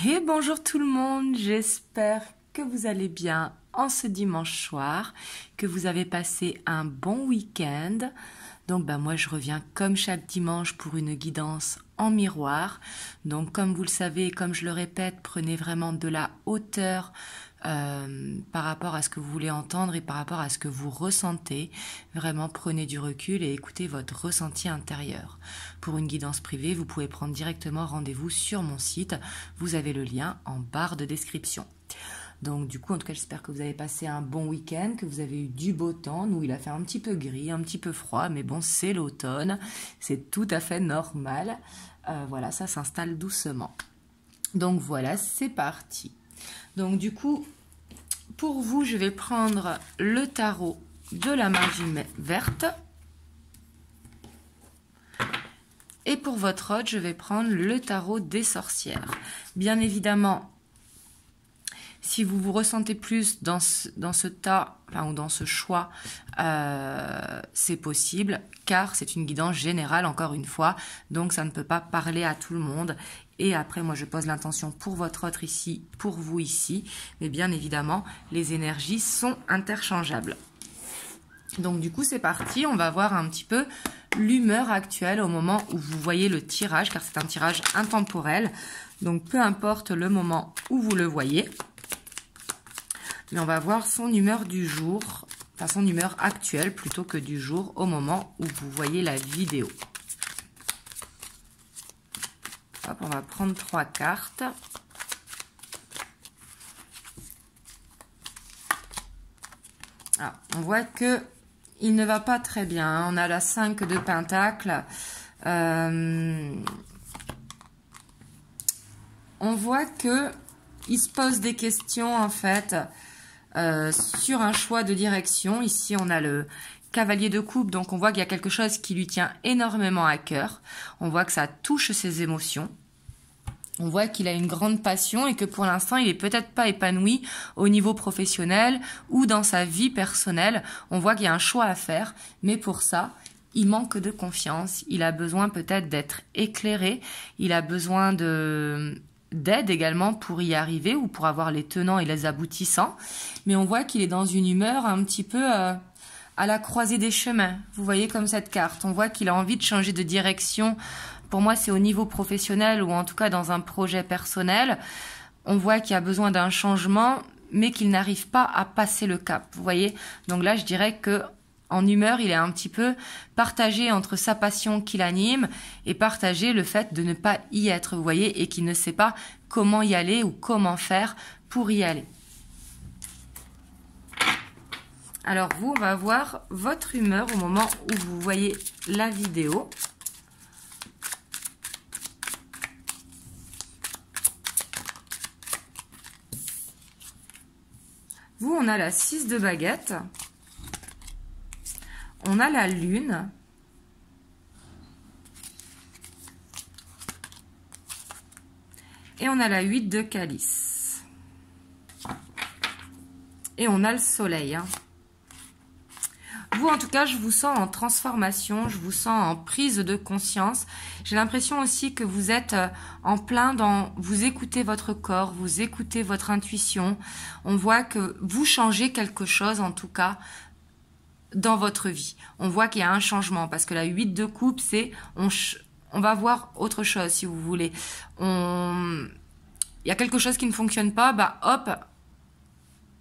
Et bonjour tout le monde, j'espère que vous allez bien en ce dimanche soir, que vous avez passé un bon week-end. Donc moi je reviens comme chaque dimanche pour une guidance en miroir. Donc comme vous le savez, comme je le répète, prenez vraiment de la hauteur par rapport à ce que vous voulez entendre et par rapport à ce que vous ressentez. Vraiment prenez du recul et écoutez votre ressenti intérieur. Pour une guidance privée, vous pouvez prendre directement rendez-vous sur mon site. Vous avez le lien en barre de description. Donc du coup, en tout cas, j'espère que vous avez passé un bon week-end, que vous avez eu du beau temps. Nous, il a fait un petit peu gris, un petit peu froid, mais bon, c'est l'automne, c'est tout à fait normal. Voilà, ça s'installe doucement. Donc voilà, c'est parti. Donc du coup, pour vous, je vais prendre le tarot de la magie verte. Et pour votre hôte, je vais prendre le tarot des sorcières. Bien évidemment, si vous vous ressentez plus dans ce tas, ou dans ce choix, c'est possible, car c'est une guidance générale, encore une fois, donc ça ne peut pas parler à tout le monde. Et après, moi, je pose l'intention pour votre autre ici, pour vous ici, mais bien évidemment, les énergies sont interchangeables. Donc du coup, c'est parti, on va voir un petit peu l'humeur actuelle au moment où vous voyez le tirage, car c'est un tirage intemporel, donc peu importe le moment où vous le voyez. Mais on va voir son humeur du jour, enfin son humeur actuelle plutôt que du jour au moment où vous voyez la vidéo. Hop, on va prendre 3 cartes. Ah, on voit que il ne va pas très bien. On a la 5 de Pentacles. On voit que il se pose des questions en fait. Sur un choix de direction. Ici on a le cavalier de coupe, donc on voit qu'il y a quelque chose qui lui tient énormément à cœur. On voit que ça touche ses émotions. On voit qu'il a une grande passion et que pour l'instant il est peut-être pas épanoui au niveau professionnel ou dans sa vie personnelle. On voit qu'il y a un choix à faire, mais pour ça il manque de confiance. Il a besoin peut-être d'être éclairé. Il a besoin d'aide également pour y arriver ou pour avoir les tenants et les aboutissants. Mais on voit qu'il est dans une humeur un petit peu à la croisée des chemins. Vous voyez comme cette carte. On voit qu'il a envie de changer de direction. Pour moi, c'est au niveau professionnel ou en tout cas dans un projet personnel. On voit qu'il a besoin d'un changement, mais qu'il n'arrive pas à passer le cap. Vous voyez? Donc là, je dirais que en humeur, il est un petit peu partagé entre sa passion qui l'anime et partagé le fait de ne pas y être, vous voyez, et qu'il ne sait pas comment y aller ou comment faire pour y aller. Alors vous, on va voir votre humeur au moment où vous voyez la vidéo. Vous, on a la 6 de baguette. On a la lune. Et on a la 8 de calice. Et on a le soleil. Vous, en tout cas, je vous sens en transformation, je vous sens en prise de conscience. J'ai l'impression aussi que vous êtes en plein dans... Vous écoutez votre corps, vous écoutez votre intuition. On voit que vous changez quelque chose, en tout cas, dans votre vie. On voit qu'il y a un changement parce que la 8 de coupe, c'est on va voir autre chose si vous voulez. Il y a quelque chose qui ne fonctionne pas, hop,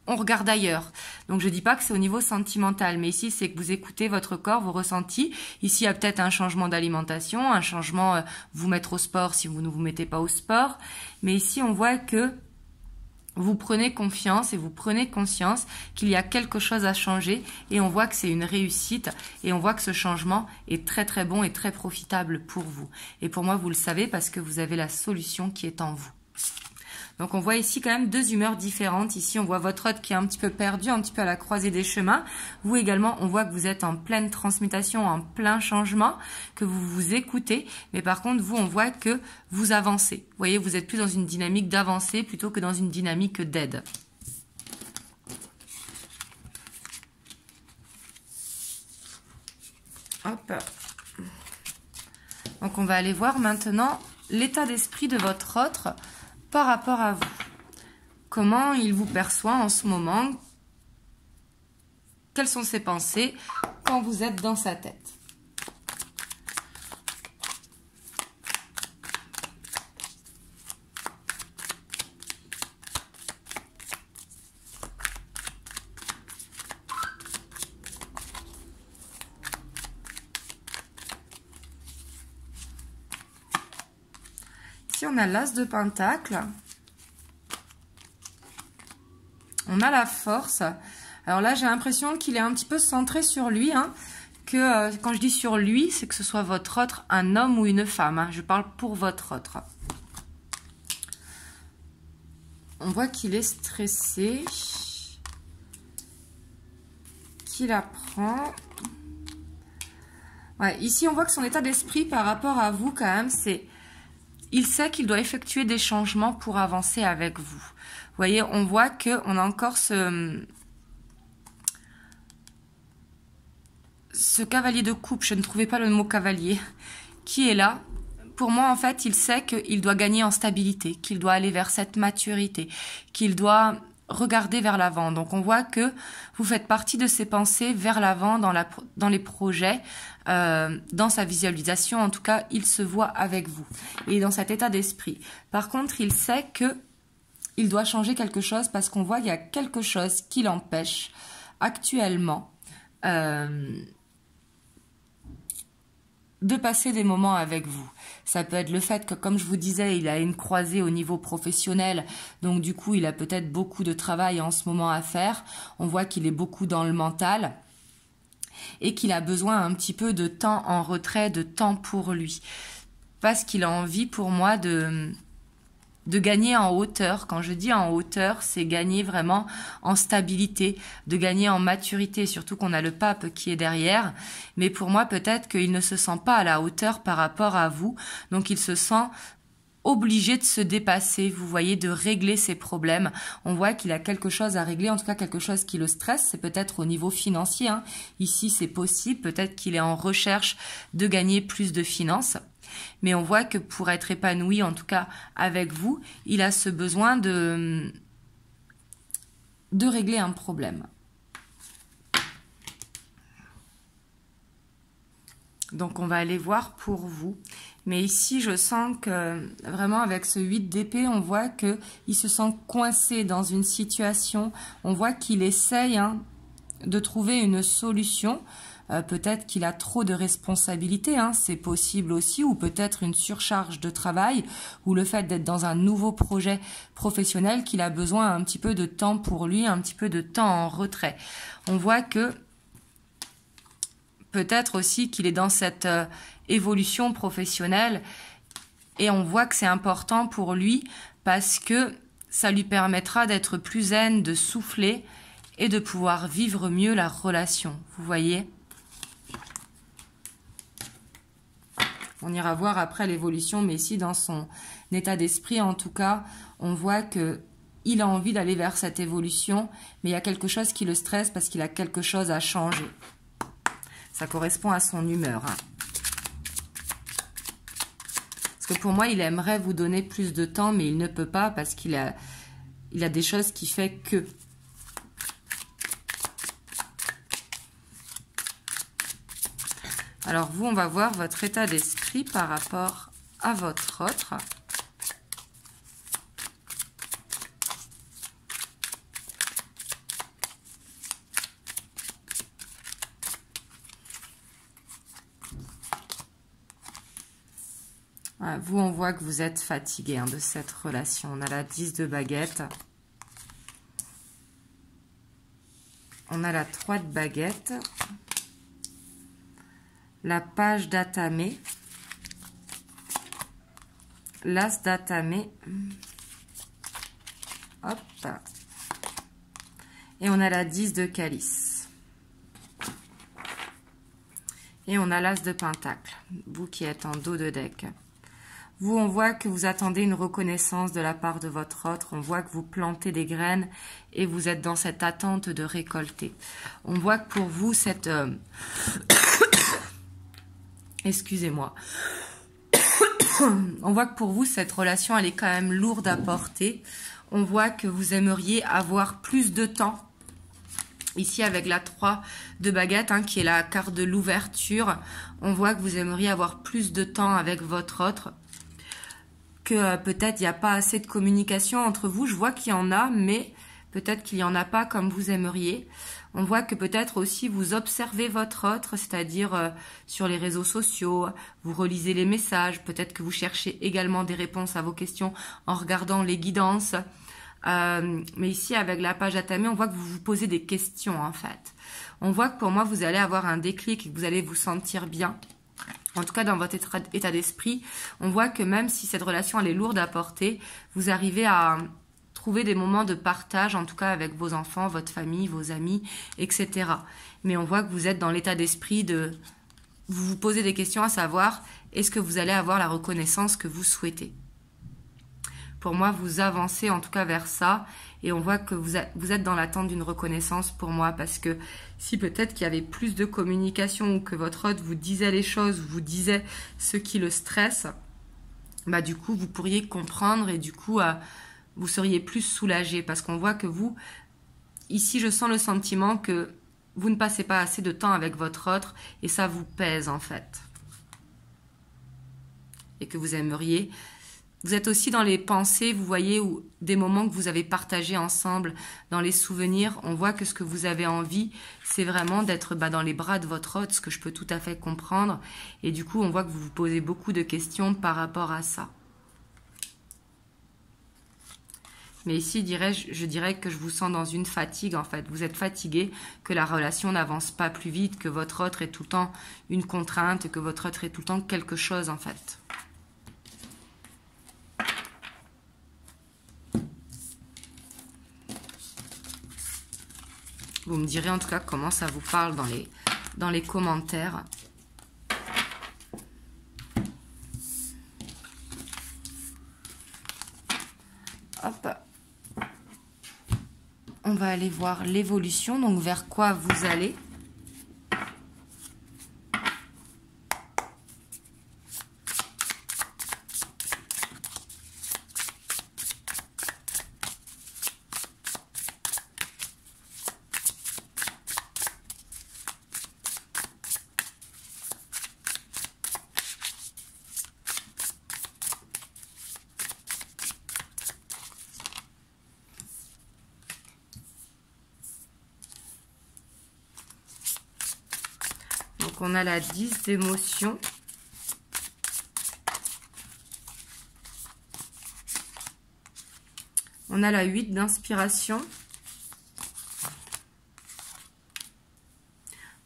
on regarde ailleurs. Donc je dis pas que c'est au niveau sentimental, mais ici c'est que vous écoutez votre corps, vos ressentis. Ici il y a peut-être un changement d'alimentation, un changement vous mettre au sport si vous ne vous mettez pas au sport. Mais ici on voit que vous prenez confiance et vous prenez conscience qu'il y a quelque chose à changer et on voit que c'est une réussite et on voit que ce changement est très très bon et très profitable pour vous. Et pour moi, vous le savez parce que vous avez la solution qui est en vous. Donc on voit ici quand même 2 humeurs différentes. Ici on voit votre hôte qui est un petit peu perdu, un petit peu à la croisée des chemins. Vous également, on voit que vous êtes en pleine transmutation, en plein changement, que vous vous écoutez. Mais par contre, vous, on voit que vous avancez. Vous voyez, vous êtes plus dans une dynamique d'avancer plutôt que dans une dynamique d'aide. Hop. Donc on va aller voir maintenant l'état d'esprit de votre autre par rapport à vous. Comment il vous perçoit en ce moment? Quelles sont ses pensées quand vous êtes dans sa tête? Ici, on a l'As de Pentacle. On a la force. Alors là, j'ai l'impression qu'il est un petit peu centré sur lui. Hein, que quand je dis sur lui, c'est que ce soit votre autre, un homme ou une femme. Hein, je parle pour votre autre. On voit qu'il est stressé. Qu'il apprend. Ouais, ici, on voit que son état d'esprit par rapport à vous, quand même, c'est... Il sait qu'il doit effectuer des changements pour avancer avec vous. Vous voyez, on voit qu'on a encore ce cavalier de coupe, je ne trouvais pas le mot cavalier, qui est là. Pour moi, en fait, il sait qu'il doit gagner en stabilité, qu'il doit aller vers cette maturité, qu'il doit regarder vers l'avant. Donc, on voit que vous faites partie de ses pensées vers l'avant dans les projets, dans sa visualisation. En tout cas, il se voit avec vous et dans cet état d'esprit. Par contre, il sait que il doit changer quelque chose parce qu'on voit qu'il y a quelque chose qui l'empêche actuellement de passer des moments avec vous. Ça peut être le fait que, comme je vous disais, il a une croisée au niveau professionnel, donc du coup, il a peut-être beaucoup de travail en ce moment à faire. On voit qu'il est beaucoup dans le mental et qu'il a besoin un petit peu de temps en retrait, de temps pour lui. Parce qu'il a envie, pour moi, de gagner en hauteur. Quand je dis en hauteur, c'est gagner vraiment en stabilité, de gagner en maturité, surtout qu'on a le pape qui est derrière. Mais pour moi, peut-être qu'il ne se sent pas à la hauteur par rapport à vous. Donc, il se sent obligé de se dépasser, vous voyez, de régler ses problèmes. On voit qu'il a quelque chose à régler, en tout cas quelque chose qui le stresse. C'est peut-être au niveau financier. Hein. Ici, c'est possible. Peut-être qu'il est en recherche de gagner plus de finances. Mais on voit que pour être épanoui, en tout cas avec vous, il a ce besoin de régler un problème. Donc on va aller voir pour vous. Mais ici, je sens que vraiment avec ce 8 d'épée, on voit qu'il se sent coincé dans une situation. On voit qu'il essaye de trouver une solution. Peut-être qu'il a trop de responsabilités, hein, c'est possible aussi, ou peut-être une surcharge de travail, ou le fait d'être dans un nouveau projet professionnel qu'il a besoin un petit peu de temps pour lui, un petit peu de temps en retrait. On voit que peut-être aussi qu'il est dans cette évolution professionnelle et on voit que c'est important pour lui parce que ça lui permettra d'être plus zen, de souffler et de pouvoir vivre mieux la relation, vous voyez ? On ira voir après l'évolution, mais ici, dans son état d'esprit, en tout cas, on voit qu'il a envie d'aller vers cette évolution, mais il y a quelque chose qui le stresse parce qu'il a quelque chose à changer. Ça correspond à son humeur. Hein. Parce que pour moi, il aimerait vous donner plus de temps, mais il ne peut pas parce qu'il a des choses qui fait que... Alors vous, on va voir votre état d'esprit par rapport à votre autre. Voilà, vous, on voit que vous êtes fatigué de cette relation. On a la 10 de baguette. On a la 3 de baguette. La page d'atamé, l'as d'atamé, hop, et on a la 10 de calice, et on a l'as de pentacle, vous qui êtes en dos de deck. Vous, on voit que vous attendez une reconnaissance de la part de votre autre, on voit que vous plantez des graines et vous êtes dans cette attente de récolter. On voit que pour vous, cette... Excusez-moi. On voit que pour vous, cette relation, elle est quand même lourde à porter. On voit que vous aimeriez avoir plus de temps. Ici, avec la 3 de baguette, hein, qui est la carte de l'ouverture, on voit que vous aimeriez avoir plus de temps avec votre autre. Que peut-être il n'y a pas assez de communication entre vous. Je vois qu'il y en a, mais peut-être qu'il n'y en a pas comme vous aimeriez. On voit que peut-être aussi vous observez votre autre, c'est-à-dire sur les réseaux sociaux, vous relisez les messages, peut-être que vous cherchez également des réponses à vos questions en regardant les guidances. Mais ici, avec la page Atame, on voit que vous vous posez des questions en fait. On voit que pour moi, vous allez avoir un déclic et que vous allez vous sentir bien. En tout cas, dans votre état d'esprit, on voit que même si cette relation elle est lourde à porter, vous arrivez à trouver des moments de partage, en tout cas avec vos enfants, votre famille, vos amis, etc. Mais on voit que vous êtes dans l'état d'esprit de... Vous vous posez des questions à savoir, est-ce que vous allez avoir la reconnaissance que vous souhaitez? Pour moi, vous avancez en tout cas vers ça et on voit que vous êtes dans l'attente d'une reconnaissance pour moi parce que si peut-être qu'il y avait plus de communication ou que votre autre vous disait les choses, vous disait ce qui le stresse, bah du coup, vous pourriez comprendre et du coup, vous seriez plus soulagé parce qu'on voit que vous, ici, je sens le sentiment que vous ne passez pas assez de temps avec votre autre et ça vous pèse en fait. Et que vous aimeriez... Vous êtes aussi dans les pensées, vous voyez, ou des moments que vous avez partagés ensemble, dans les souvenirs. On voit que ce que vous avez envie, c'est vraiment d'être dans les bras de votre autre, ce que je peux tout à fait comprendre. Et du coup, on voit que vous vous posez beaucoup de questions par rapport à ça. Mais ici, je dirais que je vous sens dans une fatigue, en fait. Vous êtes fatigué, que la relation n'avance pas plus vite, que votre autre est tout le temps une contrainte, que votre autre est tout le temps quelque chose, en fait. Vous me direz en tout cas comment ça vous parle dans les commentaires. Hop. On va aller voir l'évolution, donc vers quoi vous allez. On a la 10 d'émotion. On a la 8 d'inspiration.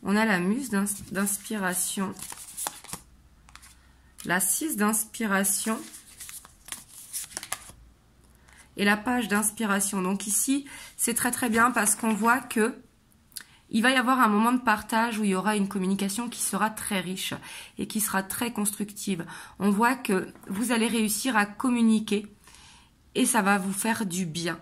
On a la muse d'inspiration. La 6 d'inspiration. Et la page d'inspiration. Donc ici, c'est très très bien parce qu'on voit que il va y avoir un moment de partage où il y aura une communication qui sera très riche et qui sera très constructive. On voit que vous allez réussir à communiquer et ça va vous faire du bien.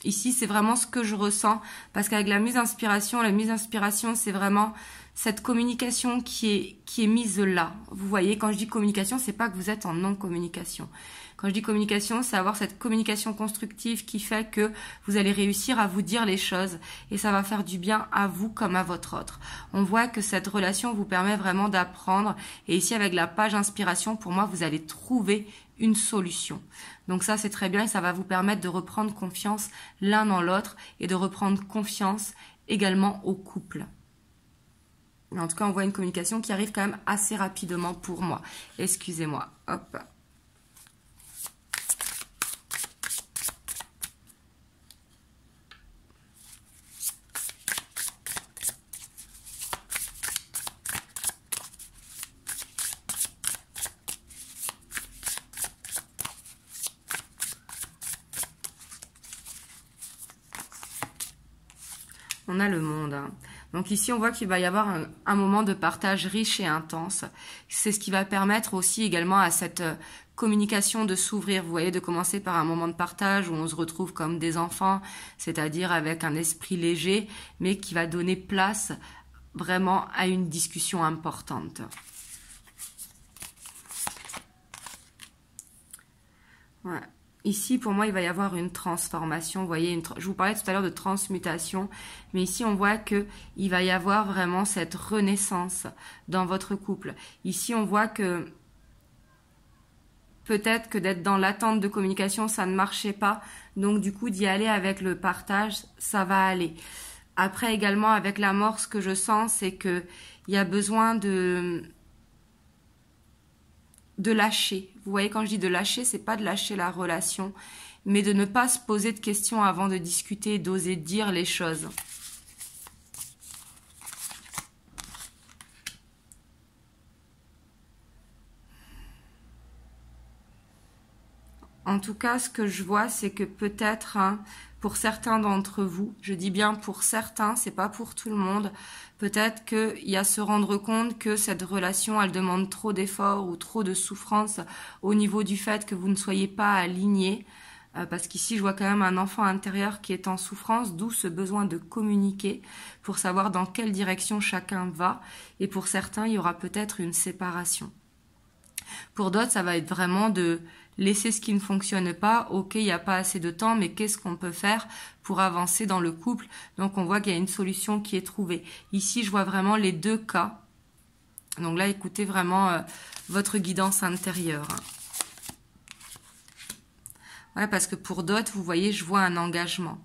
Ici, c'est vraiment ce que je ressens parce qu'avec la mise d'inspiration, c'est vraiment cette communication qui est mise là. Vous voyez, quand je dis communication, c'est pas que vous êtes en non-communication. Quand je dis communication, c'est avoir cette communication constructive qui fait que vous allez réussir à vous dire les choses et ça va faire du bien à vous comme à votre autre. On voit que cette relation vous permet vraiment d'apprendre et ici avec la page inspiration, pour moi, vous allez trouver une solution. Donc ça, c'est très bien et ça va vous permettre de reprendre confiance l'un dans l'autre et de reprendre confiance également au couple. En tout cas, on voit une communication qui arrive quand même assez rapidement pour moi. Excusez-moi. Hop. On a le monde. Donc ici, on voit qu'il va y avoir un moment de partage riche et intense. C'est ce qui va permettre aussi également à cette communication de s'ouvrir. Vous voyez, de commencer par un moment de partage où on se retrouve comme des enfants, c'est-à-dire avec un esprit léger, mais qui va donner place vraiment à une discussion importante. Ouais. Ici, pour moi, il va y avoir une transformation. Vous voyez, je vous parlais tout à l'heure de transmutation, mais ici, on voit que il va y avoir vraiment cette renaissance dans votre couple. Ici, on voit que peut-être que d'être dans l'attente de communication, ça ne marchait pas. Donc, du coup, d'y aller avec le partage, ça va aller. Après, également, avec la mort, ce que je sens, c'est que il y a besoin de lâcher. Vous voyez, quand je dis de lâcher, c'est pas de lâcher la relation, mais de ne pas se poser de questions avant de discuter, d'oser dire les choses. En tout cas, ce que je vois, c'est que peut-être, hein, pour certains d'entre vous, je dis bien pour certains, c'est pas pour tout le monde, peut-être qu'il y a se rendre compte que cette relation, elle demande trop d'efforts ou trop de souffrance au niveau du fait que vous ne soyez pas alignés. Parce qu'ici, je vois quand même un enfant intérieur qui est en souffrance, d'où ce besoin de communiquer pour savoir dans quelle direction chacun va. Et pour certains, il y aura peut-être une séparation. Pour d'autres, ça va être vraiment de laisser ce qui ne fonctionne pas. Ok, il n'y a pas assez de temps, mais qu'est-ce qu'on peut faire pour avancer dans le couple? Donc, on voit qu'il y a une solution qui est trouvée. Ici, je vois vraiment les deux cas. Donc là, écoutez vraiment votre guidance intérieure. Ouais, parce que pour d'autres, vous voyez, je vois un engagement.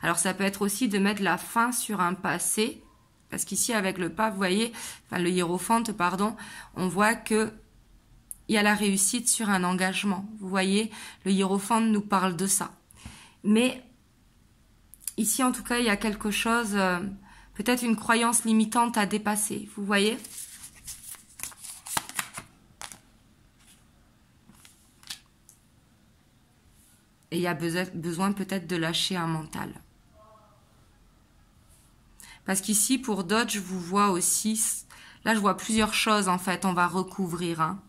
Alors, ça peut être aussi de mettre la fin sur un passé. Parce qu'ici, avec le pape, vous voyez, enfin le hiérophante, pardon, on voit que il y a la réussite sur un engagement. Vous voyez, le hiérophante nous parle de ça. Mais ici, en tout cas, il y a quelque chose, peut-être une croyance limitante à dépasser. Vous voyez? Et il y a besoin peut-être de lâcher un mental. Parce qu'ici, pour d'autres, je vous vois aussi... Là, je vois plusieurs choses, en fait, on va recouvrir, hein.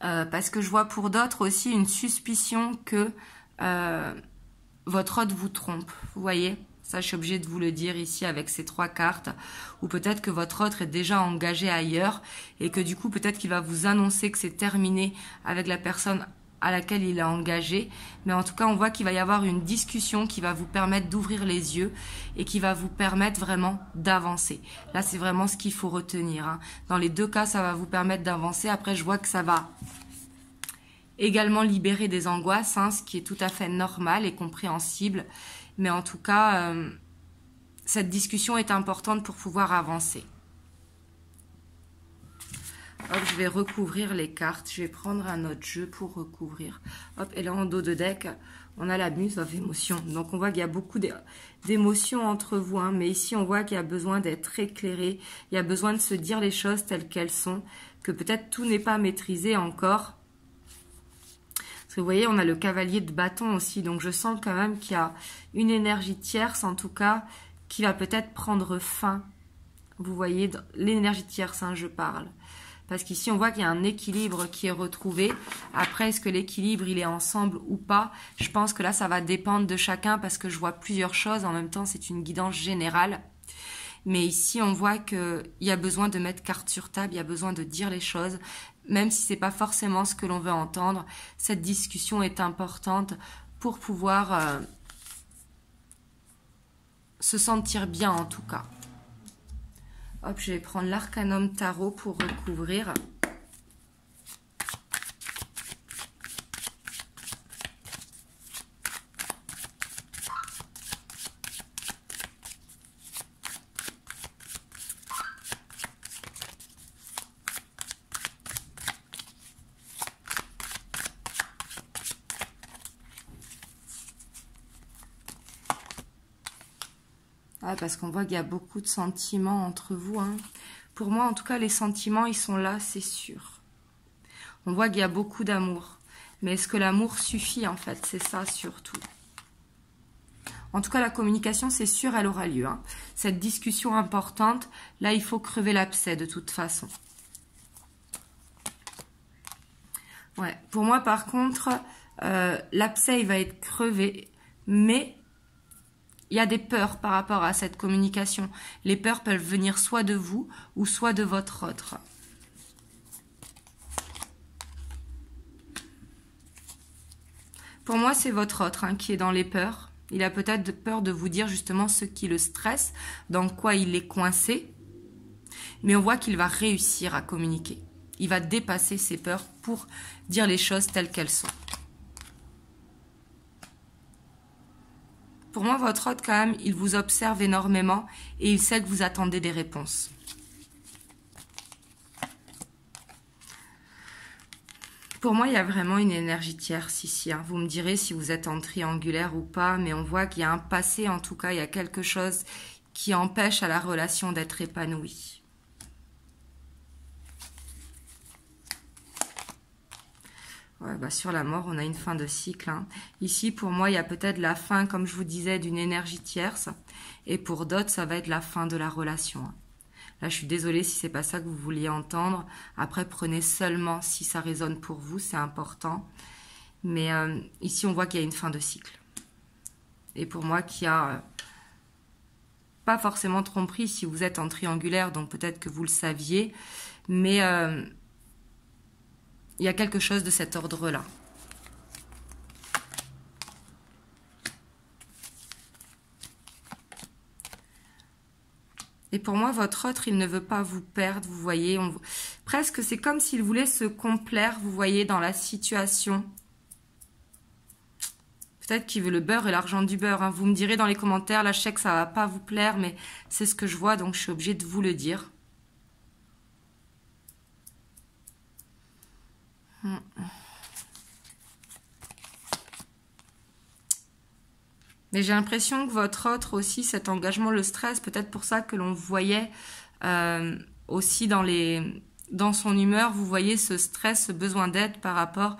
Parce que je vois pour d'autres aussi une suspicion que votre hôte vous trompe. Vous voyez, ça je suis obligée de vous le dire ici avec ces trois cartes. Ou peut-être que votre hôte est déjà engagé ailleurs et que du coup peut-être qu'il va vous annoncer que c'est terminé avec la personne à laquelle il est engagé. Mais en tout cas, on voit qu'il va y avoir une discussion qui va vous permettre d'ouvrir les yeux et qui va vous permettre vraiment d'avancer. Là, c'est vraiment ce qu'il faut retenir, hein. Dans les deux cas, ça va vous permettre d'avancer. Après, je vois que ça va également libérer des angoisses, hein, ce qui est tout à fait normal et compréhensible. Mais en tout cas, cette discussion est importante pour pouvoir avancer. Hop, je vais recouvrir les cartes. Je vais prendre un autre jeu pour recouvrir. Hop, et là, en dos de deck, on a la muse of émotion. Donc, on voit qu'il y a beaucoup d'émotions entre vous, hein, mais ici, on voit qu'il y a besoin d'être éclairé. Il y a besoin de se dire les choses telles qu'elles sont, que peut-être tout n'est pas maîtrisé encore. Parce que vous voyez, on a le cavalier de bâton aussi. Donc, je sens quand même qu'il y a une énergie tierce, en tout cas, qui va peut-être prendre fin. Vous voyez, l'énergie tierce, hein, je parle. Parce qu'ici, on voit qu'il y a un équilibre qui est retrouvé. Après, est-ce que l'équilibre, il est ensemble ou pas? Je pense que là, ça va dépendre de chacun parce que je vois plusieurs choses. En même temps, c'est une guidance générale. Mais ici, on voit qu'il y a besoin de mettre carte sur table, il y a besoin de dire les choses. Même si ce n'est pas forcément ce que l'on veut entendre, cette discussion est importante pour pouvoir se sentir bien en tout cas. Hop, je vais prendre l'Arcanum Tarot pour recouvrir. Ah, parce qu'on voit qu'il y a beaucoup de sentiments entre vous, hein. Pour moi, en tout cas, les sentiments, ils sont là, c'est sûr. On voit qu'il y a beaucoup d'amour. Mais est-ce que l'amour suffit, en fait? C'est ça, surtout. En tout cas, la communication, c'est sûr, elle aura lieu, hein. Cette discussion importante, là, il faut crever l'abcès, de toute façon. Ouais. Pour moi, par contre, l'abcès, il va être crevé, mais... il y a des peurs par rapport à cette communication. Les peurs peuvent venir soit de vous ou soit de votre autre. Pour moi, c'est votre autre qui est dans les peurs. Il a peut-être peur de vous dire justement ce qui le stresse, dans quoi il est coincé. Mais on voit qu'il va réussir à communiquer. Il va dépasser ses peurs pour dire les choses telles qu'elles sont. Pour moi, votre hôte, quand même, il vous observe énormément et il sait que vous attendez des réponses. Pour moi, il y a vraiment une énergie tierce ici. Vous me direz si vous êtes en triangulaire ou pas, mais on voit qu'il y a un passé, en tout cas, il y a quelque chose qui empêche à la relation d'être épanouie. Ouais, sur la mort, on a une fin de cycle. Ici, pour moi, il y a peut-être la fin, comme je vous disais, d'une énergie tierce. Et pour d'autres, ça va être la fin de la relation. Là, je suis désolée si c'est pas ça que vous vouliez entendre. Après, prenez seulement si ça résonne pour vous, c'est important. Mais ici, on voit qu'il y a une fin de cycle. Et pour moi, qu'il y a pas forcément tromperie si vous êtes en triangulaire, donc peut-être que vous le saviez. Mais il y a quelque chose de cet ordre-là. Et pour moi, votre autre, il ne veut pas vous perdre, vous voyez. Presque, c'est comme s'il voulait se complaire, vous voyez, dans la situation. Peut-être qu'il veut le beurre et l'argent du beurre. Vous me direz dans les commentaires, là, je sais que ça ne va pas vous plaire, mais c'est ce que je vois, donc je suis obligée de vous le dire. Mais j'ai l'impression que votre autre aussi, cet engagement le stresse, peut-être pour ça que l'on voyait aussi dans son humeur, vous voyez ce stress, ce besoin d'aide par rapport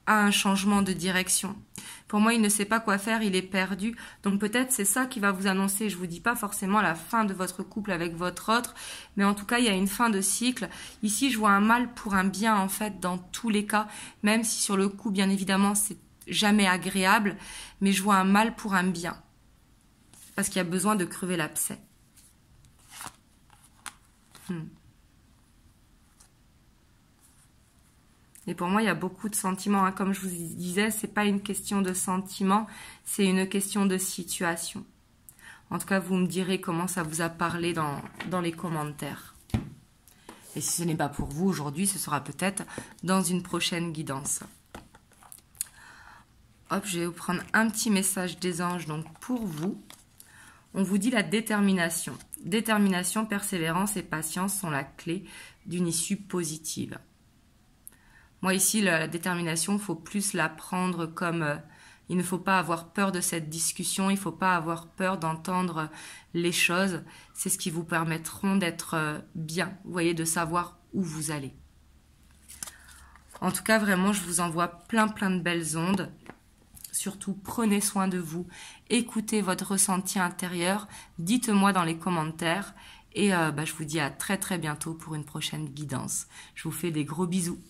à un changement de direction. Pour moi, il ne sait pas quoi faire, il est perdu. Donc peut-être c'est ça qui va vous annoncer. Je ne vous dis pas forcément la fin de votre couple avec votre autre, mais en tout cas, il y a une fin de cycle. Ici, je vois un mal pour un bien, en fait, dans tous les cas, même si sur le coup, bien évidemment, c'est jamais agréable, mais je vois un mal pour un bien. Parce qu'il y a besoin de crever l'abcès. Et pour moi, il y a beaucoup de sentiments. Comme je vous disais, c'est pas une question de sentiments, c'est une question de situation. En tout cas, vous me direz comment ça vous a parlé dans les commentaires. Et si ce n'est pas pour vous aujourd'hui, ce sera peut-être dans une prochaine guidance. Hop, je vais vous prendre un petit message des anges. Donc pour vous, on vous dit la détermination. Détermination, persévérance et patience sont la clé d'une issue positive. Moi ici, la détermination, il faut plus la prendre comme... il ne faut pas avoir peur de cette discussion, il ne faut pas avoir peur d'entendre les choses. C'est ce qui vous permettront d'être bien, vous voyez, de savoir où vous allez. En tout cas, vraiment, je vous envoie plein de belles ondes. Surtout, prenez soin de vous, écoutez votre ressenti intérieur, dites-moi dans les commentaires. Et je vous dis à très bientôt pour une prochaine guidance. Je vous fais des gros bisous.